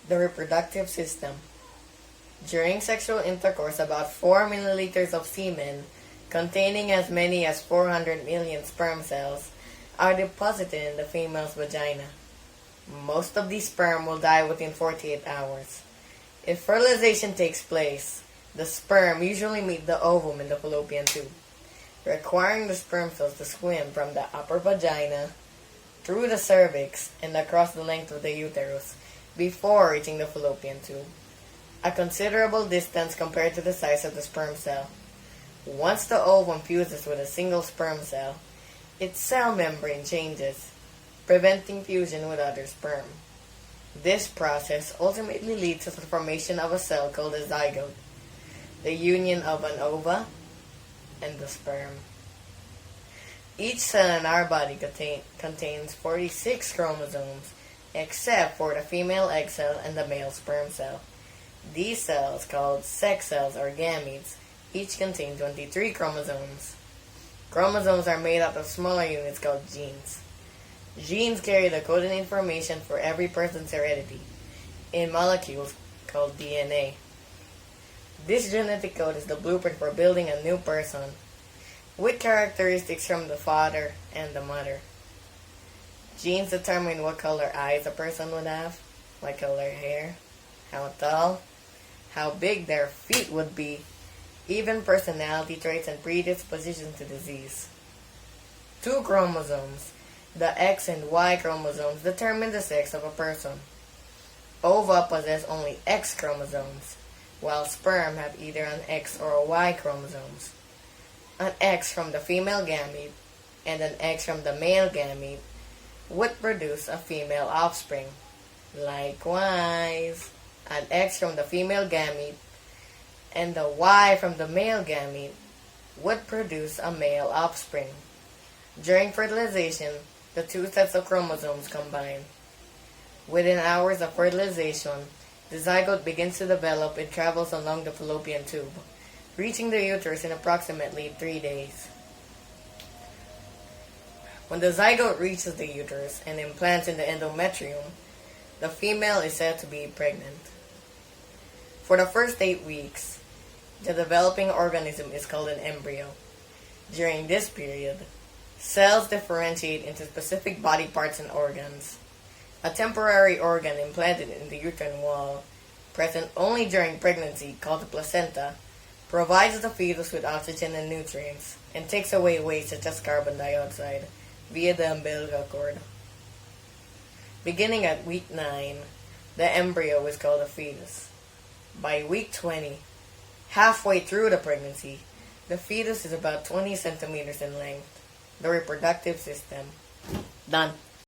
The reproductive system. During sexual intercourse, about 4 milliliters of semen, containing as many as 400 million sperm cells, are deposited in the female's vagina. Most of these sperm will die within 48 hours. If fertilization takes place, the sperm usually meet the ovum in the fallopian tube, requiring the sperm cells to swim from the upper vagina, through the cervix, and across the length of the uterus before reaching the fallopian tube, a considerable distance compared to the size of the sperm cell. Once the ovum fuses with a single sperm cell, its cell membrane changes, preventing fusion with other sperm. This process ultimately leads to the formation of a cell called a zygote, the union of an ova and the sperm. Each cell in our body contains 46 chromosomes, except for the female egg cell and the male sperm cell. These cells, called sex cells or gametes, each contain 23 chromosomes. Chromosomes are made up of smaller units called genes. Genes carry the coding information for every person's heredity in molecules called DNA. This genetic code is the blueprint for building a new person, with characteristics from the father and the mother. Genes determine what color eyes a person would have, what color hair, how tall, how big their feet would be, even personality traits and predisposition to disease. 2 chromosomes, the X and Y chromosomes, determine the sex of a person. Ova possess only X chromosomes, while sperm have either an X or a Y chromosomes. An X from the female gamete and an X from the male gamete would produce a female offspring. Likewise, an X from the female gamete and the Y from the male gamete would produce a male offspring. During fertilization, the 2 sets of chromosomes combine. Within hours of fertilization, the zygote begins to develop and travels along the fallopian tube, reaching the uterus in approximately 3 days. When the zygote reaches the uterus and implants in the endometrium, the female is said to be pregnant. For the first 8 weeks, the developing organism is called an embryo. During this period, cells differentiate into specific body parts and organs. A temporary organ implanted in the uterine wall, present only during pregnancy, called the placenta, provides the fetus with oxygen and nutrients, and takes away waste such as carbon dioxide via the umbilical cord. Beginning at week 9, the embryo is called a fetus. By week 20, halfway through the pregnancy, the fetus is about 20 centimeters in length. The reproductive system. Done.